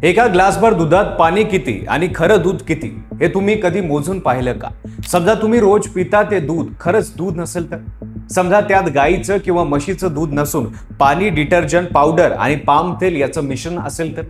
एका ग्लासभर दुधात पाणी किती आणि खरं दूध किती हे तुम्ही कधी मोजून पाहिलं का? समजा तुम्ही रोज पिता ते दूध खरंच दूध नसेल तर? समजा त्यात गाईचं किंवा म्हशीचं दूध नसून पाणी, डिटर्जंट पावडर आणि पाम तेल याचं मिश्रण असेल तर?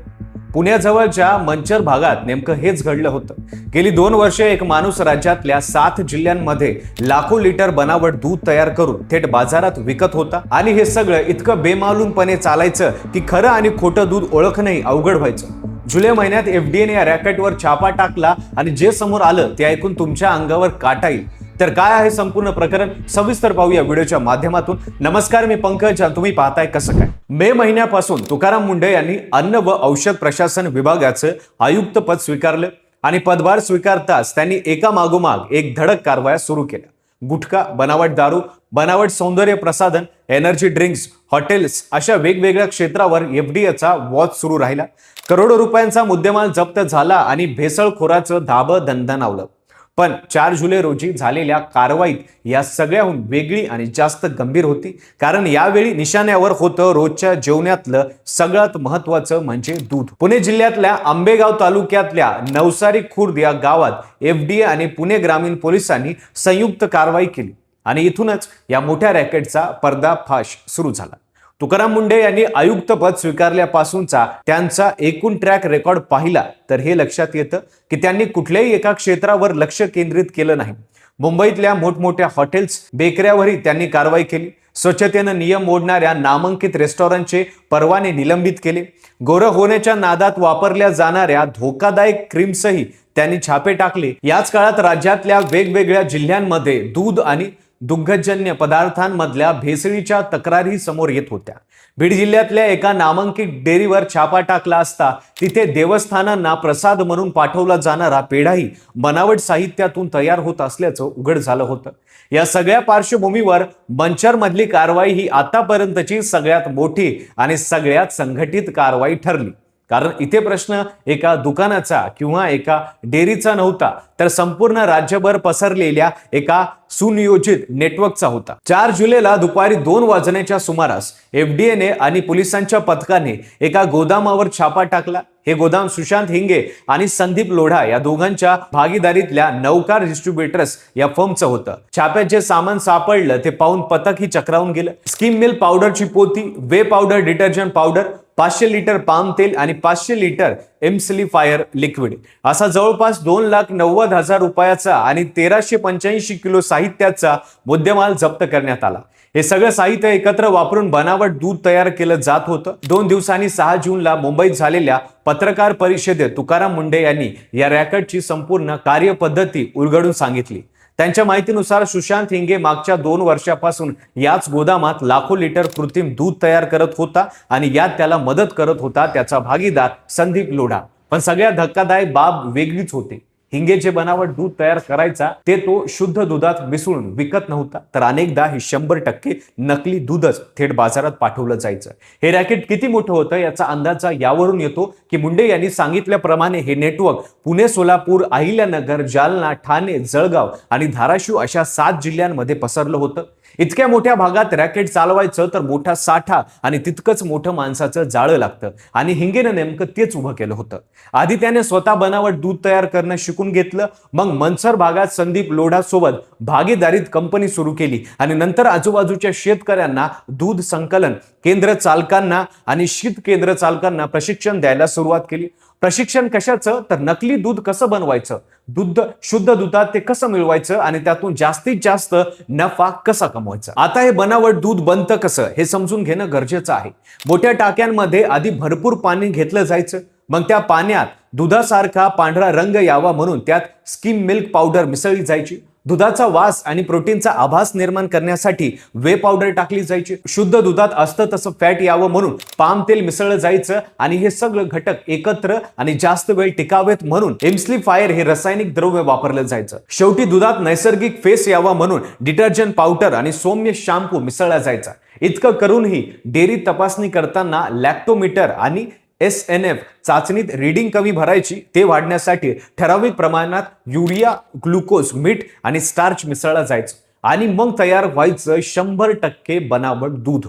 पुण्याजवळच्या मंचर भागात नेमकं हेच घडलं होतं. गेली 2 वर्षे एक माणूस राज्यातल्या 7 जिल्ह्यांमध्ये लाखो लिटर बनावट दूध तयार करून थेट बाजारात विकत होता. आणि हे सगळं इतकं बेमालूमपणे चालायचं की खरं आणि खोटं दूध ओळखणंही अवघड व्हायचं. जुलै महिन्यात एफडीएने या रॅकेटवर छापा टाकला आणि जे समोर आलं ते ऐकून तुमच्या अंगावर काटा येईल. तर काय आहे संपूर्ण प्रकरण, सविस्तर पाहूया व्हिडिओच्या माध्यमातून. नमस्कार, मी पंकज, तुम्ही पाहताय कसं काय. मे महिन्यापासून तुकाराम मुंढे यांनी अन्न व औषध प्रशासन विभागाचं आयुक्त पद स्वीकारलं आणि पदभार स्वीकारताच त्यांनी एका मागोमाग एक धडक कारवाया सुरू केल्या. गुटखा, बनावट दारू, बनावट सौंदर्य प्रसाधन, एनर्जी ड्रिंक्स, हॉटेल्स अशा वेगवेगळ्या क्षेत्रावर एफडीएचा वॉच सुरू राहिला. करोडो रुपयांचा मुद्देमाल जप्त झाला आणि भेसळखोराचं धाबं दणदणावलं. पण 4 जुलै रोजी झालेल्या कारवाईत या सगळ्याहून वेगळी आणि जास्त गंभीर होती, कारण यावेळी निशाण्यावर होतं रोजच्या जेवणातलं सगळ्यात महत्वाचं म्हणजे दूध. पुणे जिल्ह्यातल्या आंबेगाव तालुक्यातल्या नवसारी खुर्द या गावात एफडीए आणि पुणे ग्रामीण पोलिसांनी संयुक्त कारवाई केली आणि इथूनच या मोठ्या रॅकेटचा पर्दाफाश सुरू झाला. तुकाराम मुंढे यांनी आयुक्त पद स्वीकारल्यापासूनचा त्यांचा एकूण ट्रॅक रेकॉर्ड पाहिला तर हे लक्षात येतं की त्यांनी कुठल्याही एका क्षेत्रावर लक्ष केंद्रित केलं नाही. मुंबईतल्या मोठमोठ्या हॉटेल्स, बेकऱ्यावरही त्यांनी कारवाई केली. स्वच्छतेनं नियम मोडणाऱ्या नामांकित रेस्टॉरंटचे परवाने निलंबित केले. गोरं होण्याच्या नादात वापरल्या जाणाऱ्या धोकादायक क्रीम्सही त्यांनी छापे टाकले. याच काळात राज्यातल्या वेगवेगळ्या जिल्ह्यांमध्ये दूध आणि दुग्धजन्य पदार्थांमधल्या भेसळीच्या तक्रारी समोर येत होत्या. बीड जिल्ह्यातल्या एका नामांकित डेअरीवर छापा टाकला असता तिथे देवस्थानांना प्रसाद म्हणून पाठवला जाणारा पेढाही बनावट साहित्यातून तयार होत असल्याचं उघड झालं होतं. या सगळ्या पार्श्वभूमीवर मंचरमधली कारवाई ही आतापर्यंतची सगळ्यात मोठी आणि सगळ्यात संघटित कारवाई ठरली. कारण इथे प्रश्न एका दुकानाचा किंवा एका डेअरीचा नव्हता, तर संपूर्ण राज्यभर पसरलेल्या एका सुनियोजित नेटवर्कचा होता. 4 जुलैला दुपारी 2 वाजण्याच्या सुमारास एफडीएने आणि पोलिसांच्या पथकाने एका गोदामावर छापा टाकला. हे गोदाम सुशांत हिंगे आणि संदीप लोढा या दोघांच्या भागीदारीतल्या नवकार डिस्ट्रीब्युटर्स या फर्मचं होतं. छाप्यात जे सामान सापडलं ते पाहून पथकही चक्रावून गेलं. स्किम मिल्क पावडरची पोती, whey powder, detergent powder, 500 litre palm तेल आणि 500 लिटर एम्प्लिफायर लिक्विड असा जवळपास 2,90,000 रुपयाचा आणि 1385 किलो साहित्याचा मुद्देमाल जप्त करण्यात आला. हे सगळं साहित्य एकत्र वापरून बनावट दूध तयार केलं जात होतं. 2 दिवसांनी 6 जूनला मुंबईत झालेल्या पत्रकार परिषदेत तुकाराम मुंढे यांनी या रॅकेटची संपूर्ण कार्यपद्धती उलगडून सांगितली. त्यांच्या माहितीनुसार सुशांत हिंगे मागच्या 2 वर्षापासून याच गोदामात लाखो लिटर कृत्रिम दूध तयार करत होता आणि यात त्याला मदत करत होता त्याचा भागीदार संदीप लोढा. पण सगळ्यात धक्कादायक बाब वेगळीच होती. हिंगे जे बनावट दूध तयार करायचा ते तो शुद्ध दुधात मिसळून विकत नव्हता, तर अनेकदा हे 100% नकली दूधच थेट बाजारात पाठवलं जायचं. हे रॅकेट किती मोठं होतं याचा अंदाज यावरून येतो की मुंढे यांनी सांगितल्याप्रमाणे हे नेटवर्क पुणे, सोलापूर, अहिल्यानगर, जालना, ठाणे, जळगाव आणि धाराशिव अशा 7 जिल्ह्यांमध्ये पसरलं होतं. इतक्या मोठ्या भागात रॅकेट चालवायचं तर मोठा साठा आणि तितकंच मोठं माणसाचं जाळं लागतं आणि हिंगेनं नेमकं तेच उभं केलं होतं. आधी त्याने स्वतः बनावट दूध तयार करणं शिकून घेतलं, मग मनसर भागात संदीप लोढा सोबत भागीदारीत कंपनी सुरू केली आणि नंतर आजूबाजूच्या शेतकऱ्यांना, दूध संकलन केंद्र चालकांना आणि शीत केंद्र चालकांना प्रशिक्षण द्यायला सुरुवात केली. प्रशिक्षण कशाचं, तर नकली दूध कसं बनवायचं, दूध शुद्ध दुधात ते कसं मिळवायचं आणि त्यातून जास्तीत जास्त नफा कसा कमवायचा. आता हे बनावट दूध बनतं कसं हे समजून घेणं गरजेचं आहे. मोठ्या टाक्यांमध्ये आधी भरपूर पाणी घेतलं जायचं, मग त्या पाण्यात दुधासारखा पांढरा रंग यावा म्हणून त्यात स्किम मिल्क पावडर मिसळली जायची. दुधाचा वास आणि प्रोटीनचा आभास निर्माण करण्यासाठी वे पावडर टाकली जायची. शुद्ध दुधात असतं तसं फॅट यावं म्हणून पाम तेल मिसळलं जायचं आणि हे सगळं घटक एकत्र आणि जास्त वेळ टिकावेत म्हणून एम्प्लिफायर हे रासायनिक द्रव्य वापरलं जायचं. शेवटी दुधात नैसर्गिक फेस यावा म्हणून डिटर्जंट पावडर आणि सौम्य शॅम्पू मिसळला जायचा. इतकं करूनही डेअरी तपासणी करताना लॅक्टोमीटर आणि SNF चाचणीत रीडिंग कमी भरायची, ते वाढण्यासाठी ठराविक प्रमाणात युरिया, ग्लुकोज, मीठ आणि स्टार्च मिसळला जायचं आणि मग तयार व्हायचं 100% बनावट दूध.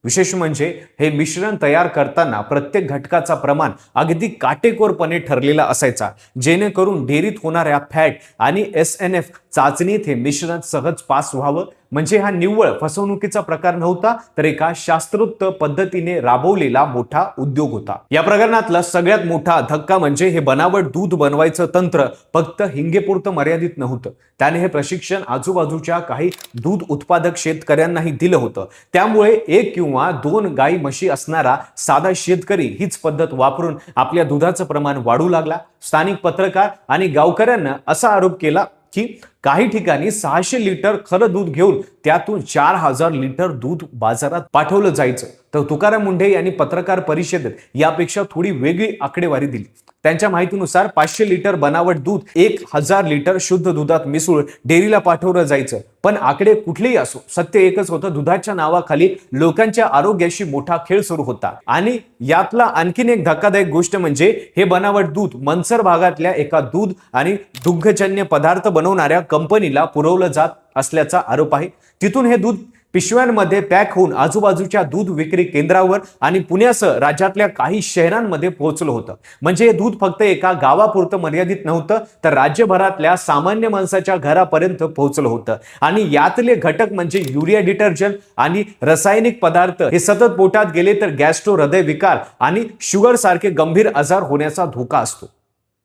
विशेष म्हणजे हे मिश्रण तयार करताना प्रत्येक घटकाचा प्रमाण अगदी काटेकोरपणे ठरलेला असायचा, जेणेकरून डेअरीत होणाऱ्या फॅट आणि SNF चाचणीत हे मिश्रण सहज पास व्हावं. म्हणजे हा निव्वळ फसवणुकीचा प्रकार नव्हता, तर एका शास्त्रोक्त पद्धतीने राबवलेला मोठा उद्योग होता. या प्रकरणातला सगळ्यात मोठा धक्का म्हणजे हे बनावट दूध बनवायचं तंत्र फक्त हिंगेपुरतं मर्यादित नव्हतं. त्याने हे प्रशिक्षण आजूबाजूच्या काही दूध उत्पादक शेतकऱ्यांनाही दिलं होतं. त्यामुळे 1 किंवा 2 गाई म्हशी असणारा साधा शेतकरी हीच पद्धत वापरून आपल्या दुधाचं प्रमाण वाढू लागला. स्थानिक पत्रकार आणि गावकऱ्यांना असा आरोप केला की काही ठिकाणी 600 लिटर खरं दूध घेऊन त्यातून 4000 लिटर दूध बाजारात पाठवलं जायचं. तर तुकाराम मुंढे यांनी पत्रकार परिषदेत यापेक्षा थोडी वेगळी आकडेवारी दिली. त्यांच्या माहितीनुसार 500 लिटर बनावट दूध 1000 लिटर शुद्ध दुधात मिसळून डेअरीला पाठवलं जायचं. पण आकडे कुठलेही असो, सत्य एकच होतं, दुधाच्या नावाखाली लोकांच्या आरोग्याशी मोठा खेळ सुरू होता. आणि यातला आणखीन एक धक्कादायक गोष्ट म्हणजे हे बनावट दूध मनसर भागातल्या एका दूध आणि दुग्धजन्य पदार्थ बनवणाऱ्या कंपनीला पुरवलं जात असल्याचा आरोप आहे. तिथून हे दूध पिशव्यांमध्ये पॅक होऊन आजूबाजूच्या दूध विक्री केंद्रावर आणि पुण्यासह राज्यातल्या काही शहरांमध्ये पोहोचलं होतं. म्हणजे हे दूध फक्त एका गावापुरतं मर्यादित नव्हतं, तर राज्यभरातल्या सामान्य माणसाच्या घरापर्यंत पोहोचलं होतं. आणि यातले घटक म्हणजे युरिया डिटर्जंट आणि रासायनिक पदार्थ हे सतत पोटात गेले तर गॅस्ट्रो हृदयविकार आणि शुगर सारखे गंभीर आजार होण्याचा धोका असतो.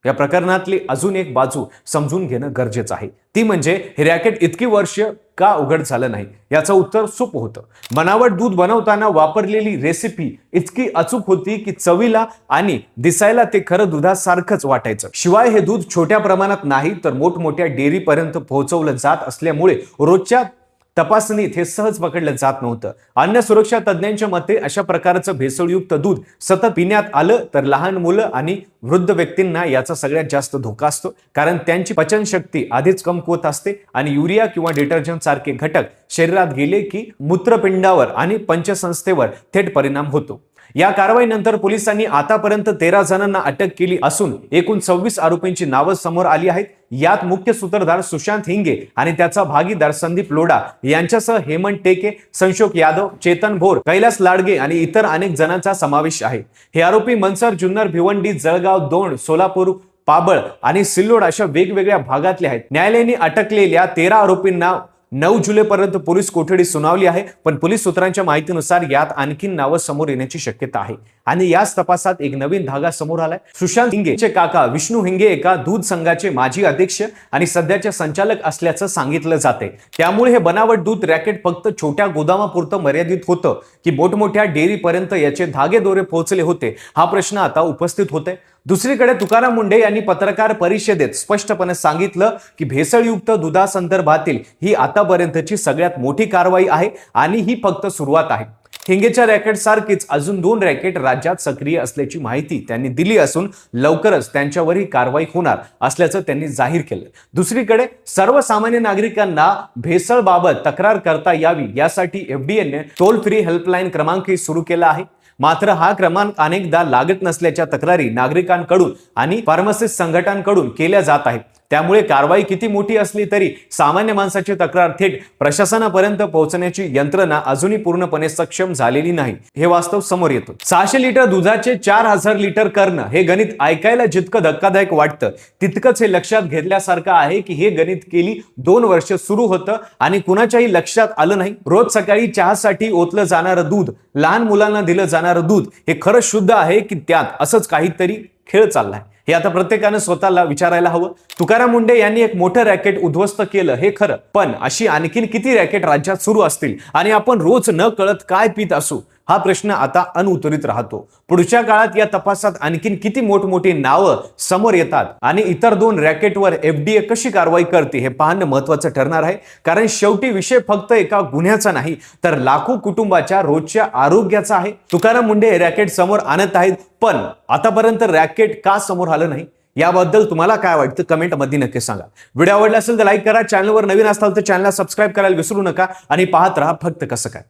या प्रकरणातली अजून एक बाजू समजून घेणं गरजेचं आहे, ती म्हणजे हे रॅकेट इतकी वर्ष का उघड झालं नाही. याचं उत्तर सोपं होतं. बनावट दूध बनवताना वापरलेली रेसिपी इतकी अचूक होती की चवीला आणि दिसायला ते खरं दुधासारखंच वाटायचं. शिवाय हे दूध छोट्या प्रमाणात नाही तर मोठमोठ्या डेअरीपर्यंत पोहोचवलं जात असल्यामुळे रोजच्या तपासणीत हे सहज पकडलं जात नव्हतं. अन्न सुरक्षा तज्ज्ञांच्या मते अशा प्रकारचं भेसळयुक्त दूध सतत पिण्यात आलं तर लहान मुलं आणि वृद्ध व्यक्तींना याचा सगळ्यात जास्त धोका असतो, कारण त्यांची पचनशक्ती आधीच कमकुवत असते आणि युरिया किंवा डिटर्जंट सारखे घटक शरीरात गेले की मूत्रपिंडावर आणि पंचसंस्थेवर थेट परिणाम होतो. या कारवाईनंतर पोलिसांनी आतापर्यंत 13 जणांना अटक केली असून एकूण 26 आरोपींची नावं समोर आली आहेत. यात मुख्य सूत्रधार सुशांत हिंगे आणि त्याचा भागीदार संदीप लोढा यांच्यासह हेमंत टेके, संशोक यादव, चेतन भोर, कैलास लाडगे आणि इतर अनेक जणांचा समावेश आहे. हे आरोपी मनसर, जुन्नर, भिवंडी, जळगाव, दौंड, सोलापूर, पाबळ आणि सिल्लोड अशा वेगवेगळ्या भागातले आहेत. न्यायालयाने अटकलेल्या 13 आरोपींना 9 जुलैपर्यंत पोलीस कोठडी सुनावली आहे. पण पोलीस सूत्रांच्या माहितीनुसार यात आणखीन नावं समोर येण्याची शक्यता आहे. आणि याच तपासात एक नवीन धागा समोर आलाय. सुशांत हिंगेचे काका विष्णू हिंगे एका दूध संघाचे माजी अध्यक्ष आणि सध्याचे संचालक असल्याचं सांगितलं जाते. त्यामुळे हे बनावट दूध रॅकेट फक्त छोट्या गोदामापुरतं मर्यादित होतं की मोठमोठ्या डेअरीपर्यंत याचे धागेदोरे पोहोचले होते, हा प्रश्न आता उपस्थित होतोय. दुसरीकडे तुकाराम मुंढे यांनी पत्रकार परिषदेत स्पष्टपणे सांगितलं की भेसळयुक्त दुधासंदर्भातील ही आतापर्यंतची सगळ्यात मोठी कारवाई आहे आणि ही फक्त सुरुवात आहे. हिंगेच्या रॅकेट सारखीच अजून 2 रॅकेट राज्यात सक्रिय असल्याची माहिती त्यांनी दिली असून लवकरच त्यांच्यावरही कारवाई होणार असल्याचं त्यांनी जाहीर केलं. दुसरीकडे सर्वसामान्य नागरिकांना भेसळबाबत तक्रार करता यावी यासाठी FDAने टोल फ्री हेल्पलाईन क्रमांकही सुरू केला आहे. मात्र हा क्रमांक अनेकदा लागत नसल्याच्या तक्रारी नागरिकांकडून आणि फार्मासिस्ट संघटनांकडून केल्या जात आहेत. त्यामुळे कारवाई किती मोठी असली तरी सामान्य माणसाची तक्रार थेट प्रशासनापर्यंत पोहोचण्याची यंत्रणा अजूनही पूर्णपणे सक्षम झालेली नाही, हे वास्तव समोर येतं. 600 लिटर दुधाचे 4000 लिटर करणं हे गणित ऐकायला जितकं धक्कादायक वाटतं तितकंच हे लक्षात घेतल्यासारखं आहे की हे गणित गेली 2 वर्ष सुरू होतं आणि कुणाच्याही लक्षात आलं नाही. रोज सकाळी चहासाठी ओतलं जाणारं दूध, लहान मुलांना दिलं जाणारं दूध हे खरं शुद्ध आहे की त्यात असंच काहीतरी खेळ चाललाय, हे आता प्रत्येकानं स्वतःला विचारायला हवं. तुकाराम मुंढे यांनी एक मोठं रॅकेट उद्ध्वस्त केलं हे खरं, पण अशी आणखीन किती रॅकेट राज्यात सुरू असतील आणि आपण रोज न कळत काय पीत असू, हा प्रश्न आता अनुत्तरित राहतो. पुढच्या काळात या तपासात आणखीन किती मोठमोठी नावं समोर येतात आणि इतर 2 रॅकेटवर FDA कशी कारवाई करते हे पाहणं महत्त्वाचं ठरणार आहे. कारण शेवटी विषय फक्त एका गुन्ह्याचा नाही तर लाखो कुटुंबाच्या रोजच्या आरोग्याचा आहे. तुकाराम मुंढे हे रॅकेट समोर आणत आहेत, पण आतापर्यंत रॅकेट का समोर आलं नाही याबद्दल तुम्हाला काय वाटतं कमेंटमध्ये नक्की सांगा. व्हिडिओ आवडला असेल तर लाईक करा, चॅनलवर नवीन असाल तर चॅनलला सबस्क्राईब करायला विसरू नका आणि पाहत राहा फक्त कसं काय.